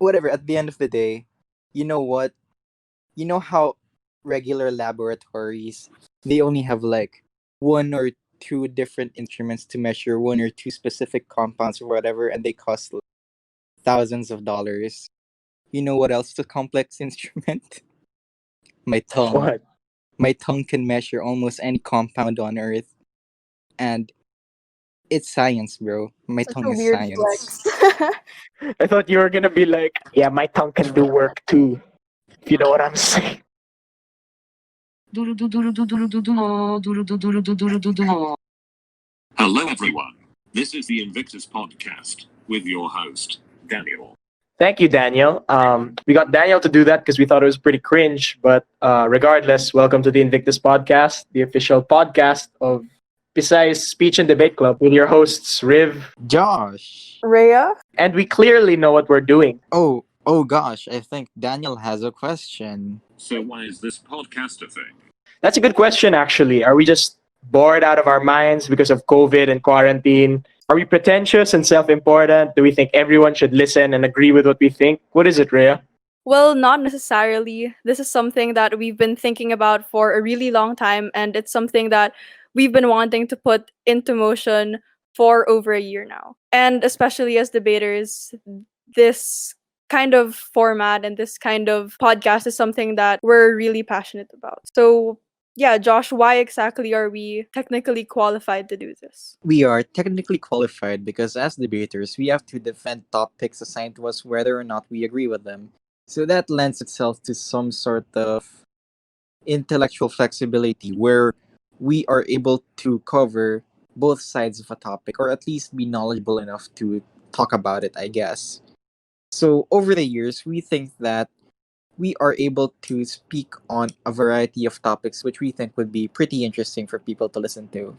whatever. At the end of the day, you know what? You know how regular laboratories they only have like one or two different instruments to measure one or two specific compounds or whatever, and they cost like, thousands of dollars. You know what else is a complex instrument? My tongue. What? My tongue can measure almost any compound on Earth, and it's science, bro. My Such tongue a is weird science. flex. I thought you were gonna be like, yeah, my tongue can do work too. If you know what I'm saying. Hello, everyone. This is the Invictus podcast with your host, Daniel. Thank you, Daniel. We got Daniel to do that because we thought it was pretty cringe. But regardless, welcome to the Invictus podcast, the official podcast of Pisay's Speech and Debate Club with your hosts, Riv. Josh. Rhea? And we clearly know what we're doing. Oh gosh, I think Daniel has a question. So, why is this podcast a thing? That's a good question, actually. Are we just bored out of our minds because of COVID and quarantine? Are we pretentious and self important? Do we think everyone should listen and agree with what we think? What is it, Rhea? Well, not necessarily. This is something that we've been thinking about for a really long time, and it's something that we've been wanting to put into motion for over a year now. And especially as debaters, this kind of format and this kind of podcast is something that we're really passionate about. So, yeah, Josh, why exactly are we technically qualified to do this? We are technically qualified because as debaters, we have to defend topics assigned to us whether or not we agree with them. So that lends itself to some sort of intellectual flexibility where we are able to cover both sides of a topic or at least be knowledgeable enough to talk about it, I guess. So over the years, we think that we are able to speak on a variety of topics which we think would be pretty interesting for people to listen to.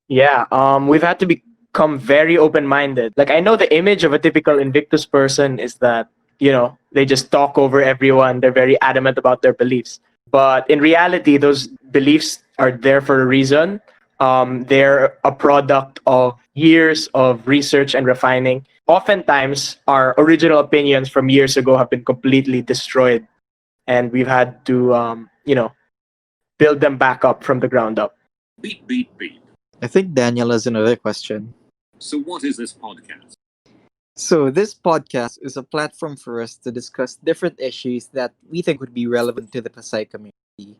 Yeah, we've had to become very open minded. Like, I know the image of a typical Invictus person is that, they just talk over everyone, they're very adamant about their beliefs. But in reality, those beliefs are there for a reason. They're a product of years of research and refining. Oftentimes, our original opinions from years ago have been completely destroyed, and we've had to, build them back up from the ground up. Beep, beep, beep. I think Daniel has another question. So, what is this podcast? So, this podcast is a platform for us to discuss different issues that we think would be relevant to the Pasay community.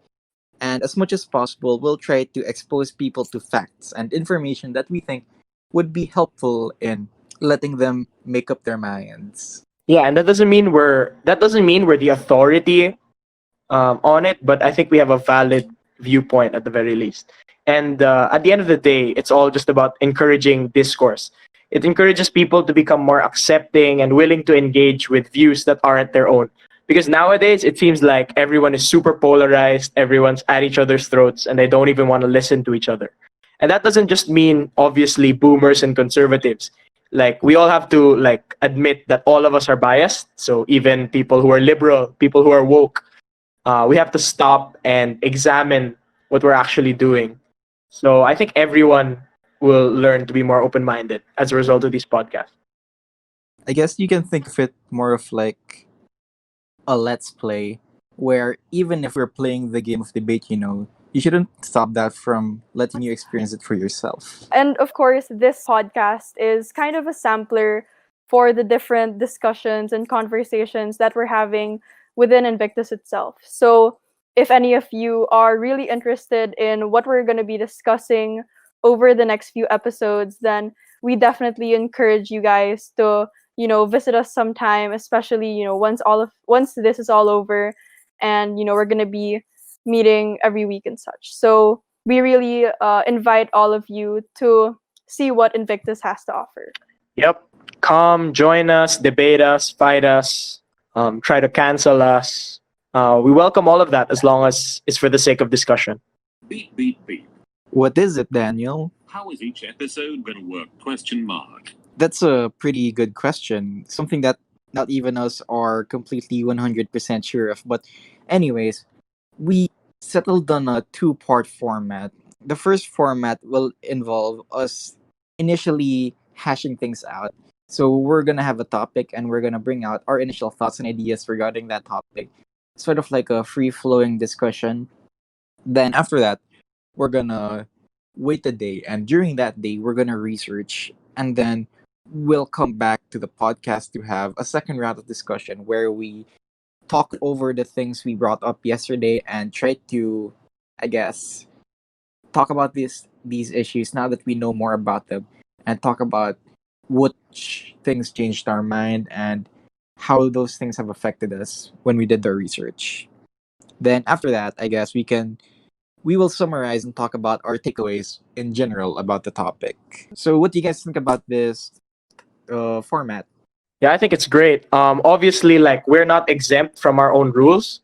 And as much as possible, we'll try to expose people to facts and information that we think would be helpful in letting them make up their minds. Yeah, and that doesn't mean we're the authority on it, but I think we have a valid viewpoint at the very least. And at the end of the day, it's all just about encouraging discourse. It encourages people to become more accepting and willing to engage with views that aren't their own. Because nowadays, it seems like everyone is super polarized, everyone's at each other's throats, and they don't even want to listen to each other. And that doesn't just mean, obviously, boomers and conservatives. Like, we all have to admit that all of us are biased. So even people who are liberal, people who are woke, we have to stop and examine what we're actually doing. So I think everyone will learn to be more open minded as a result of these podcasts. I guess you can think of it more of like a let's play, where even if we're playing the game of debate, you shouldn't stop that from letting you experience it for yourself. And of course, this podcast is kind of a sampler for the different discussions and conversations that we're having within Invictus itself. So, if any of you are really interested in what we're going to be discussing over the next few episodes, then we definitely encourage you guys to, visit us sometime, especially, once this is all over and, we're going to be meeting every week and such. So, we really invite all of you to see what Invictus has to offer. Yep. Come, join us, debate us, fight us, try to cancel us. We welcome all of that as long as it's for the sake of discussion. Beep, beep, beep. What is it, Daniel? How is each episode gonna work? Question mark. That's a pretty good question. Something that not even us are completely 100% sure of. But, anyways, we settled on a two-part format. The first format will involve us initially hashing things out, So we're gonna have a topic and we're gonna bring out our initial thoughts and ideas regarding that topic. Sort of like a free flowing discussion. Then after that, we're gonna wait a day, and during that day we're gonna research, and then we'll come back to the podcast to have a second round of discussion where we talk over the things we brought up yesterday and try to, I guess, talk about these issues now that we know more about them, and talk about which things changed our mind and how those things have affected us when we did the research. Then after that, I guess we will summarize and talk about our takeaways in general about the topic. So, what do you guys think about this format? Yeah, I think it's great. Obviously, like we're not exempt from our own rules.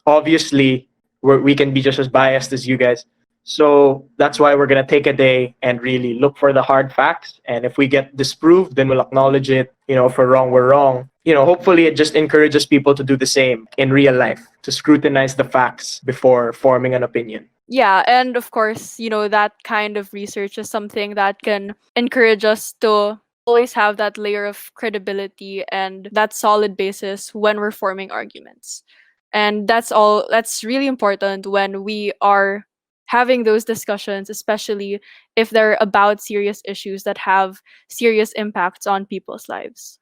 Obviously, we can be just as biased as you guys. So that's why we're gonna take a day and really look for the hard facts. And if we get disproved, then we'll acknowledge it. You know, if we're wrong, we're wrong. You know, hopefully it just encourages people to do the same in real life, to scrutinize the facts before forming an opinion. Yeah, and of course, that kind of research is something that can encourage us to always have that layer of credibility and that solid basis when we're forming arguments. And that's really important when we are having those discussions, especially if they're about serious issues that have serious impacts on people's lives.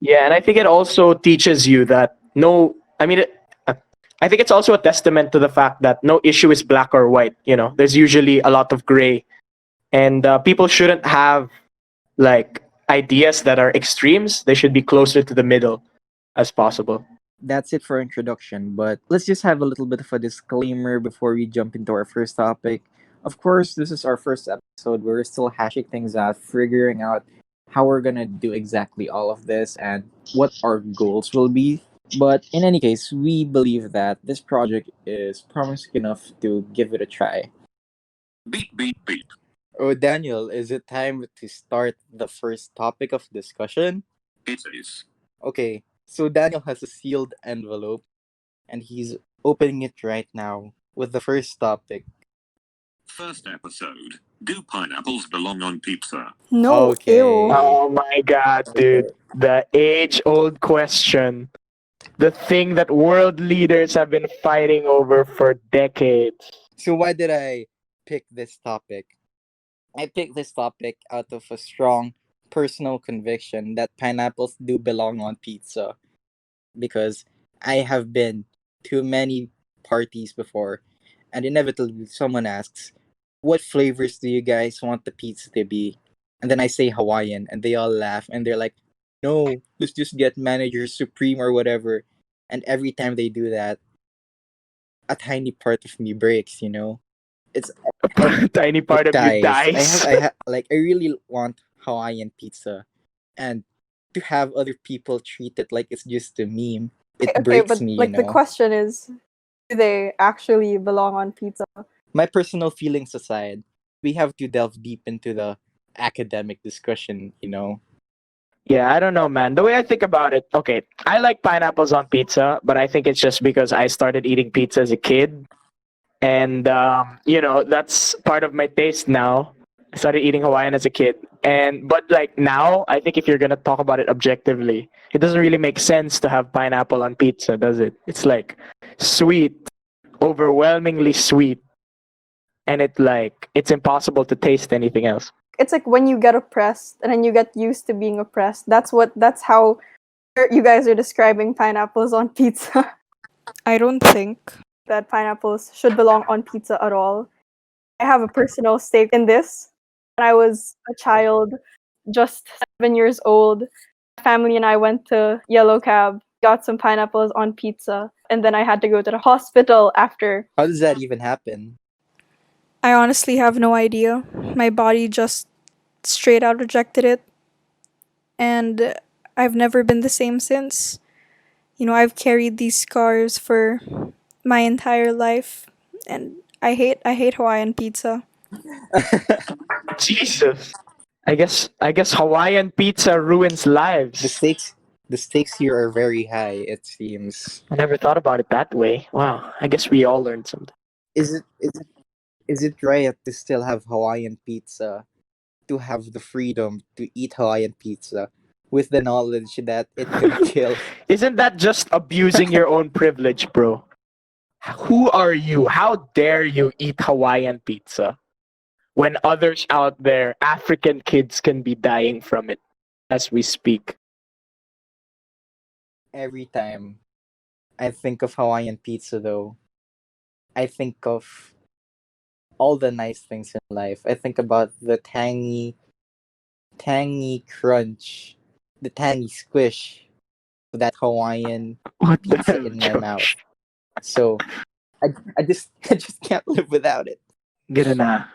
Yeah, and I think it also teaches you that no, I mean, I think it's also a testament to the fact that no issue is black or white. You know, there's usually a lot of gray, and people shouldn't have like ideas that are extremes. They should be closer to the middle as possible. That's it for introduction, but let's just have a little bit of a disclaimer before we jump into our first topic. Of course, this is our first episode. We're still hashing things out, figuring out how we're gonna do exactly all of this and what our goals will be. But in any case, we believe that this project is promising enough to give it a try. Beep, beep, beep. Oh, Daniel, is it time to start the first topic of discussion? It is. Okay, so Daniel has a sealed envelope and he's opening it right now with the first topic. First episode. Do pineapples belong on pizza? No, Okay. ew. Oh my god, dude. The age old question. The thing that world leaders have been fighting over for decades. So why did I pick this topic? I picked this topic out of a strong personal conviction that pineapples do belong on pizza because I have been to many parties before and inevitably someone asks, "What flavors do you guys want the pizza to be?" And then I say Hawaiian and they all laugh and they're like, "No, let's just get manager supreme or whatever." And every time they do that, a tiny part of me breaks. It's A tiny it part of you dies. dies. I really want Hawaiian pizza, and to have other people treat it like it's just a meme, it Okay, breaks but me. like the question is, do they actually belong on pizza? My personal feelings aside, we have to delve deep into the academic discussion. Yeah, I don't know, man. The way I think about it, okay, I like pineapples on pizza, but I think it's just because I started eating pizza as a kid. And, that's part of my taste now. I started eating Hawaiian as a kid. But like now, I think if you're going to talk about it objectively, it doesn't really make sense to have pineapple on pizza, does it? It's like sweet, overwhelmingly sweet. And it's impossible to taste anything else. It's like when you get oppressed and then you get used to being oppressed. That's how you guys are describing pineapples on pizza. I don't think that pineapples should belong on pizza at all. I have a personal stake in this. When I was a child, just 7 years old, my family and I went to Yellow Cab, got some pineapples on pizza, and then I had to go to the hospital after. How does that even happen? I honestly have no idea. My body just straight out rejected it, and I've never been the same since. I've carried these scars for my entire life, and I hate Hawaiian pizza. Jesus. I guess Hawaiian pizza ruins the lives. stakes, the stakes here are very high. It seems. I never thought about it that way. Wow. I guess we all learned something. Is it right to still have Hawaiian pizza, to have the freedom to eat Hawaiian pizza, with the knowledge that it could kill. Isn't that just abusing your own privilege, bro? Who are you? How dare you eat Hawaiian pizza when others out there, African kids, can be dying from it as we speak? Every time I think of Hawaiian pizza, though, I think of all the nice things in life. I think about the tangy crunch, the tangy squish of that Hawaiian What the pizza hell, in my mouth. Josh? So I just I just can't live without it. Get it now.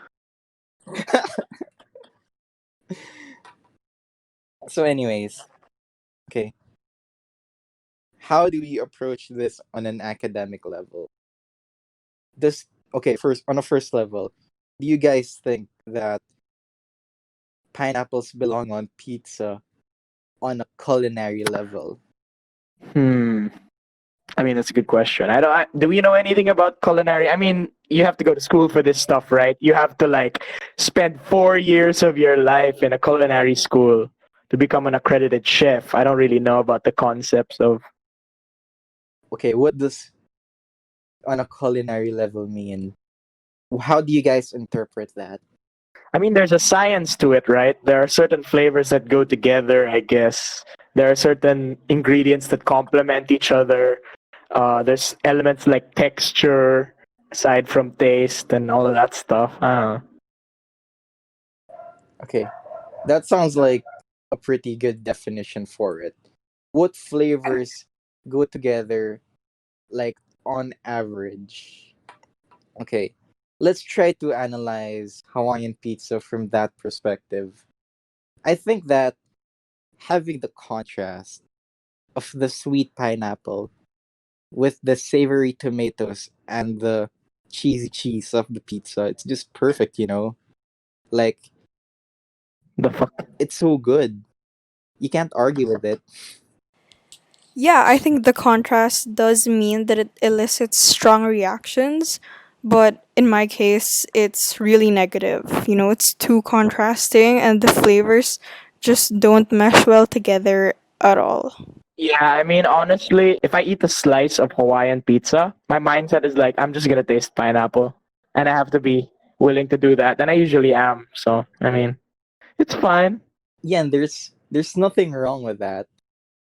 So, anyways, okay. How do we approach this on an academic level? This okay, first on a first level, do you guys think that pineapples belong on pizza on a culinary level? I mean, that's a good question. Do we know anything about culinary? I mean, you have to go to school for this stuff, right? You have to like spend 4 years of your life in a culinary school to become an accredited chef. I don't really know about the concepts of. Okay, what does on a culinary level mean? How do you guys interpret that? I mean, there's a science to it, right? There are certain flavors that go together, I guess. There are certain ingredients that complement each other. There's elements like texture, aside from taste, and all of that stuff. I don't know. Okay, that sounds like a pretty good definition for it. What flavors go together, like on average? Okay, let's try to analyze Hawaiian pizza from that perspective. I think that having the contrast of the sweet pineapple with the savory tomatoes and the cheesy cheese of the pizza, it's just perfect, you know? Like, The fuck? it's so good. You can't argue with it. Yeah, I think the contrast does mean that it elicits strong reactions, but in my case, it's really negative. You know, it's too contrasting and the flavors just don't mesh well together at all. Yeah, I mean, honestly, if I eat a slice of Hawaiian pizza, my mindset is like, I'm just gonna taste pineapple, and I have to be willing to do that, and I usually am. So, I mean, it's fine. Yeah, and there's nothing wrong with that.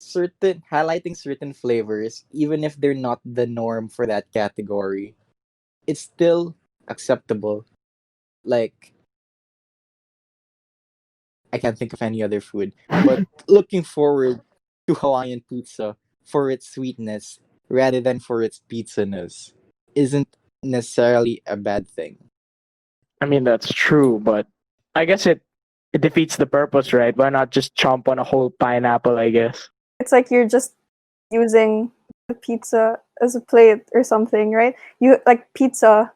Certain highlighting certain flavors, even if they're not the norm for that category, it's still acceptable. Like I can't think of any other food. But looking forward to Hawaiian pizza for its sweetness rather than for its pizzaness isn't necessarily a bad thing. I mean, that's true, but I guess it defeats the purpose, right? Why not just chomp on a whole pineapple? I guess. It's like you're just using the pizza as a plate or something, right? You like pizza,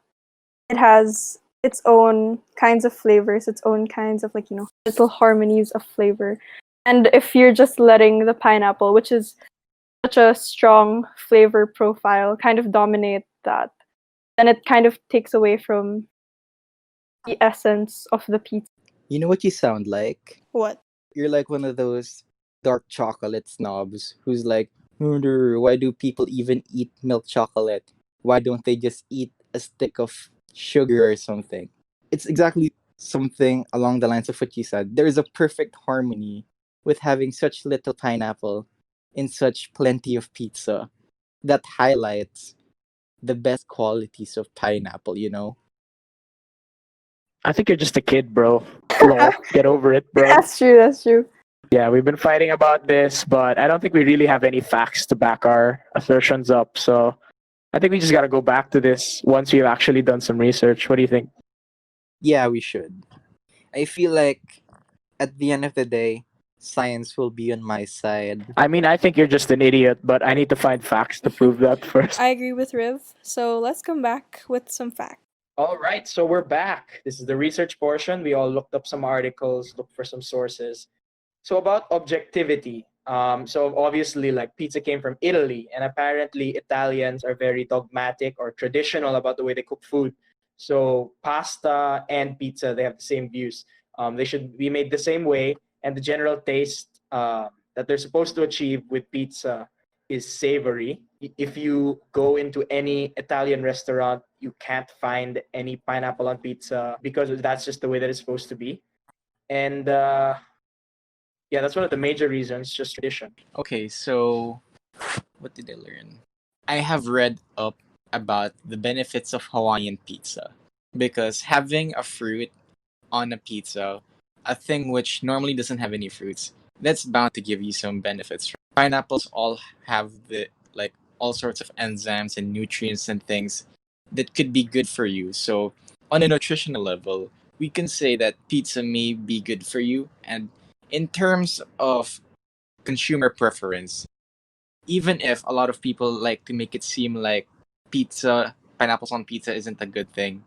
it has its own kinds of flavors, its own kinds of like, little harmonies of flavor. And if you're just letting the pineapple, which is such a strong flavor profile, kind of dominate that, then it kind of takes away from the essence of the pizza. You know what you sound like? What? You're like one of those dark chocolate snobs who's like, "Murder, why do people even eat milk chocolate? Why don't they just eat a stick of sugar or something?" It's exactly something along the lines of what you said. There is a perfect harmony with having such little pineapple in such plenty of pizza that highlights the best qualities of pineapple, you know? I think you're just a kid, bro. Lol. Get over it, bro. That's true, that's true. Yeah, we've been fighting about this, but I don't think we really have any facts to back our assertions up. So I think we just got to go back to this once we've actually done some research. What do you think? Yeah, we should. I feel like at the end of the day, science will be on my side. I mean, I think you're just an idiot, but I need to find facts to prove that first. I agree with Riv, so let's come back with some facts. All right, so we're back. This is the research portion. We all looked up some articles, looked for some sources. So about objectivity. So obviously, like pizza came from Italy, and apparently Italians are very dogmatic or traditional about the way they cook food. So pasta and pizza, they have the same views. They should be made the same way, and the general taste that they're supposed to achieve with pizza is savory. If you go into any Italian restaurant, you can't find any pineapple on pizza because that's just the way that it's supposed to be. And yeah, that's one of the major reasons, just tradition. Okay, so what did I learn? I have read up about the benefits of Hawaiian pizza because having a fruit on a pizza, a thing which normally doesn't have any fruits, that's bound to give you some benefits. Pineapples all have the like all sorts of enzymes and nutrients and things that could be good for you. So on a nutritional level, we can say that pizza may be good for you. And in terms of consumer preference, even if a lot of people like to make it seem like pineapples on pizza isn't a good thing,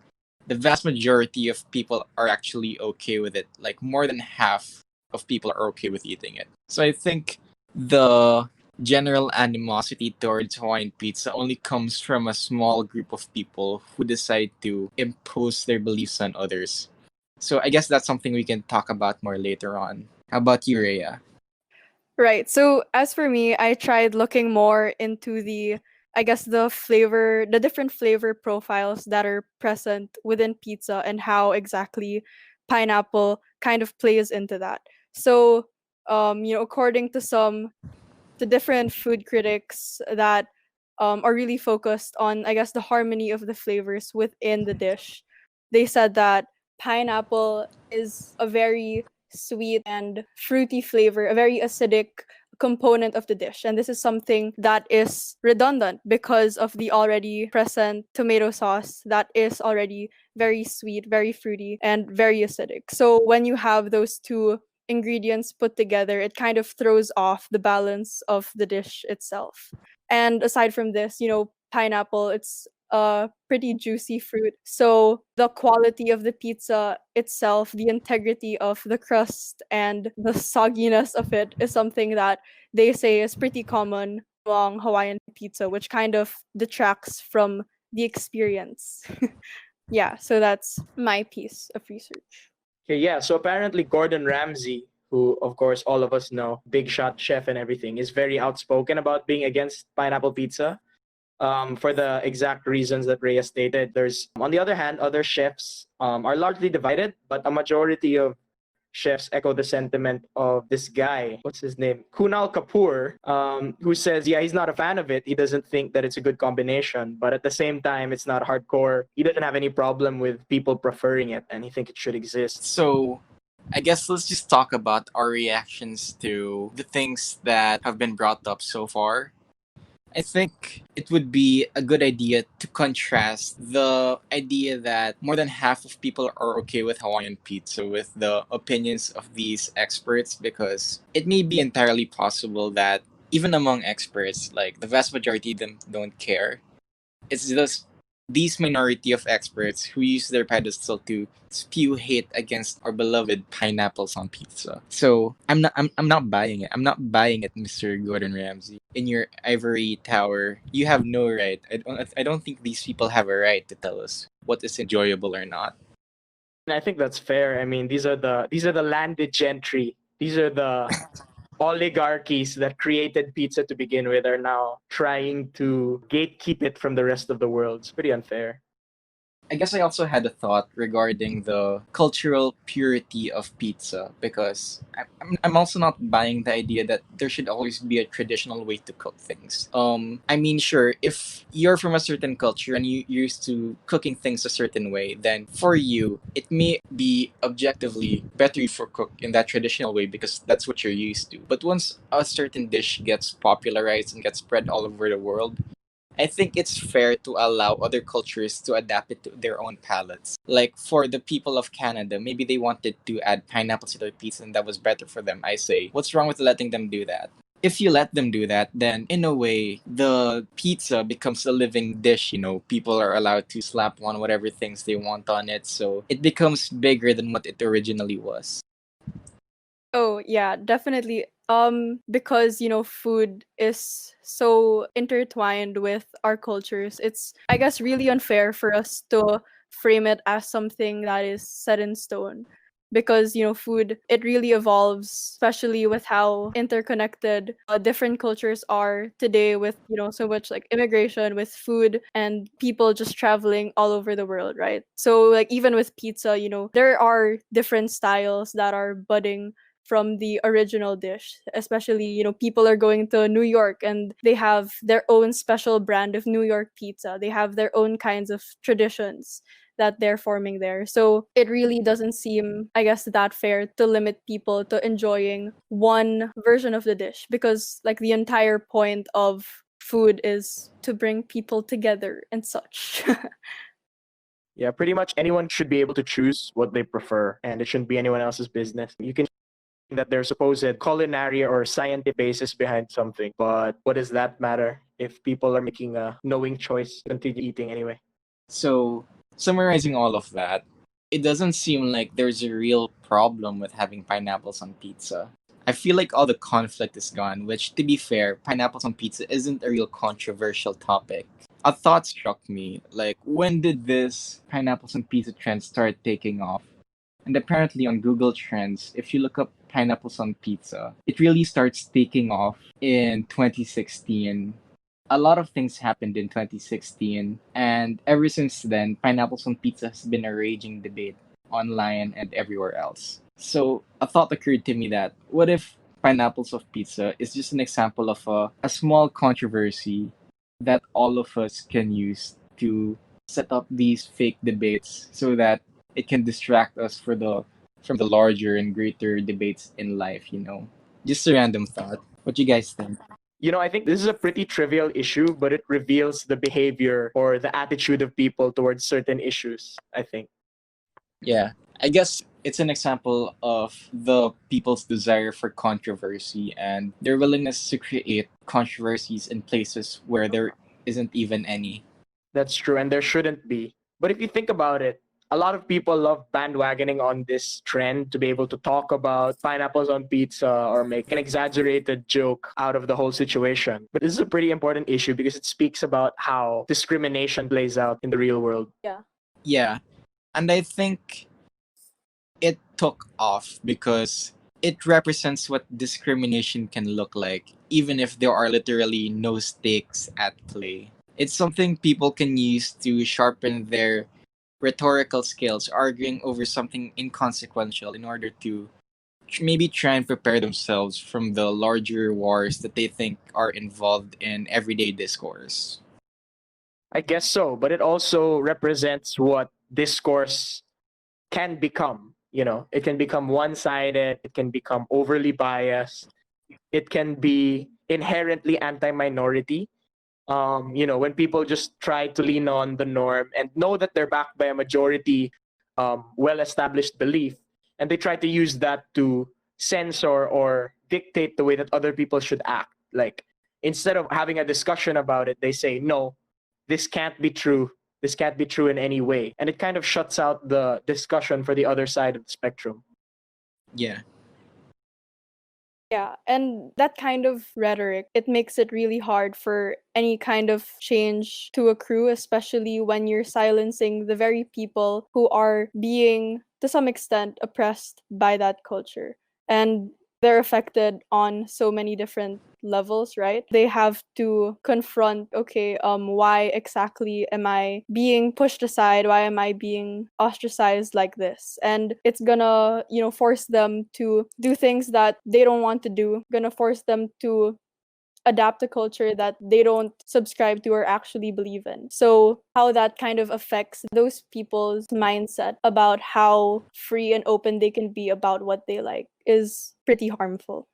the vast majority of people are actually okay with it. Like more than half of people are okay with eating it. So I think the general animosity towards Hawaiian pizza only comes from a small group of people who decide to impose their beliefs on others. So I guess that's something we can talk about more later on. How about you, Rhea? Right. So as for me, I tried looking more into the, I guess, the different flavor profiles that are present within pizza and how exactly pineapple kind of plays into that. So, according to the different food critics that are really focused on, I guess, the harmony of the flavors within the dish, they said that pineapple is a very sweet and fruity flavor, a very acidic component of the dish. And this is something that is redundant because of the already present tomato sauce that is already very sweet, very fruity, and very acidic. So when you have those two ingredients put together, it kind of throws off the balance of the dish itself. And aside from this, pineapple, it's a pretty juicy fruit. So the quality of the pizza itself, the integrity of the crust and the sogginess of it is something that they say is pretty common among Hawaiian pizza, which kind of detracts from the experience. Yeah, so that's my piece of research. Okay, yeah. So apparently Gordon Ramsay, who of course all of us know, big shot chef and everything, is very outspoken about being against pineapple pizza. For the exact reasons that Rhea stated. There's, on the other hand, other chefs are largely divided, but a majority of chefs echo the sentiment of this guy. What's his name? Kunal Kapoor, who says, yeah, he's not a fan of it. He doesn't think that it's a good combination, but at the same time, it's not hardcore. He doesn't have any problem with people preferring it, and he thinks it should exist. So I guess let's just talk about our reactions to the things that have been brought up so far. I think it would be a good idea to contrast the idea that more than half of people are okay with Hawaiian pizza with the opinions of these experts, because it may be entirely possible that even among experts, like the vast majority of them don't care. It's just these minority of experts who use their pedestal to spew hate against our beloved pineapples on pizza. So I'm not buying it. I'm not buying it, Mr. Gordon Ramsay. In your ivory tower, you have no right. I don't think these people have a right to tell us what is enjoyable or not. And I think that's fair. I mean, these are the landed gentry. These are the oligarchies that created pizza to begin with are now trying to gatekeep it from the rest of the world. It's pretty unfair. I guess I also had a thought regarding the cultural purity of pizza, because I'm also not buying the idea that there should always be a traditional way to cook things. I mean, sure, if you're from a certain culture and you're used to cooking things a certain way, then for you, it may be objectively better for cook in that traditional way because that's what you're used to. But once a certain dish gets popularized and gets spread all over the world, I think it's fair to allow other cultures to adapt it to their own palates. Like for the people of Canada, maybe they wanted to add pineapples to their pizza and that was better for them. I say, what's wrong with letting them do that? If you let them do that, then in a way, the pizza becomes a living dish. People are allowed to slap on whatever things they want on it. So it becomes bigger than what it originally was. Oh, yeah, definitely. Because, food is so intertwined with our cultures. It's, I guess, really unfair for us to frame it as something that is set in stone. because food, it really evolves, especially with how interconnected different cultures are today, with so much like immigration, with food, and people just traveling all over the world, right? So like even with pizza, there are different styles that are budding from the original dish, especially people are going to New York and they have their own special brand of New York pizza. They have their own kinds of traditions that they're forming there. So it really doesn't seem, I guess, that fair to limit people to enjoying one version of the dish, because like the entire point of food is to bring people together and such. Yeah, pretty much anyone should be able to choose what they prefer, and it shouldn't be anyone else's business. You can that there's supposed culinary or scientific basis behind something, but what does that matter if people are making a knowing choice to continue eating anyway? So, summarizing all of that, it doesn't seem like there's a real problem with having pineapples on pizza. I feel like all the conflict is gone, which, to be fair, pineapples on pizza isn't a real controversial topic. A thought struck me, like, when did this pineapples on pizza trend start taking off? And apparently on Google Trends, if you look up pineapples on pizza, it really starts taking off in 2016. A lot of things happened in 2016, and ever since then, pineapples on pizza has been a raging debate online and everywhere else. So a thought occurred to me that what if pineapples of pizza is just an example of a small controversy that all of us can use to set up these fake debates so that it can distract us from the larger and greater debates in life. Just a random thought. What you guys think? I think this is a pretty trivial issue, but it reveals the behavior or the attitude of people towards certain issues, I think. Yeah, I guess it's an example of the people's desire for controversy and their willingness to create controversies in places where there isn't even any. That's true, and there shouldn't be. But if you think about it, a lot of people love bandwagoning on this trend to be able to talk about pineapples on pizza or make an exaggerated joke out of the whole situation. But this is a pretty important issue because it speaks about how discrimination plays out in the real world. Yeah. Yeah, and I think it took off because it represents what discrimination can look like, even if there are literally no stakes at play. It's something people can use to sharpen their rhetorical skills, arguing over something inconsequential in order to maybe try and prepare themselves from the larger wars that they think are involved in everyday discourse. I guess so, but it also represents what discourse can become. It can become one sided, it can become overly biased, it can be inherently anti minority. When people just try to lean on the norm and know that they're backed by a majority well established belief, and they try to use that to censor or dictate the way that other people should act. Like, instead of having a discussion about it, they say, no, this can't be true. This can't be true in any way. And it kind of shuts out the discussion for the other side of the spectrum. Yeah. Yeah, and that kind of rhetoric, it makes it really hard for any kind of change to accrue, especially when you're silencing the very people who are being, to some extent, oppressed by that culture. And they're affected on so many different levels, right? They have to confront, okay, why exactly am I being pushed aside? Why am I being ostracized like this? And it's gonna, force them to do things that they don't want to do, gonna force them to adapt a culture that they don't subscribe to or actually believe in. So, how that kind of affects those people's mindset about how free and open they can be about what they like is pretty harmful.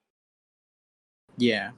Yeah.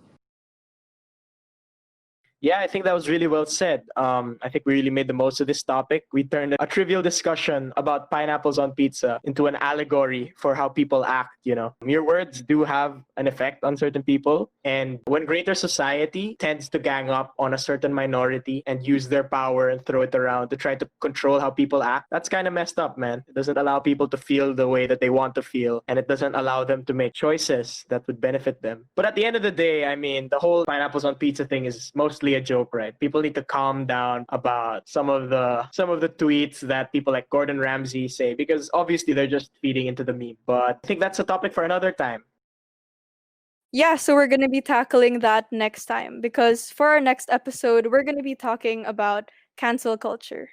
Yeah, I think that was really well said. I think we really made the most of this topic. We turned a trivial discussion about pineapples on pizza into an allegory for how people act. Your words do have an effect on certain people. And when greater society tends to gang up on a certain minority and use their power and throw it around to try to control how people act, that's kind of messed up, man. It doesn't allow people to feel the way that they want to feel. And it doesn't allow them to make choices that would benefit them. But at the end of the day, I mean, the whole pineapples on pizza thing is mostly simply a joke, right? People need to calm down about some of the tweets that people like Gordon Ramsay say, because obviously they're just feeding into the meme. But I think that's a topic for another time. Yeah, so we're going to be tackling that next time because for our next episode, we're going to be talking about cancel culture.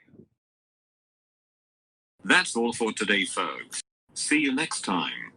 That's all for today, folks. See you next time.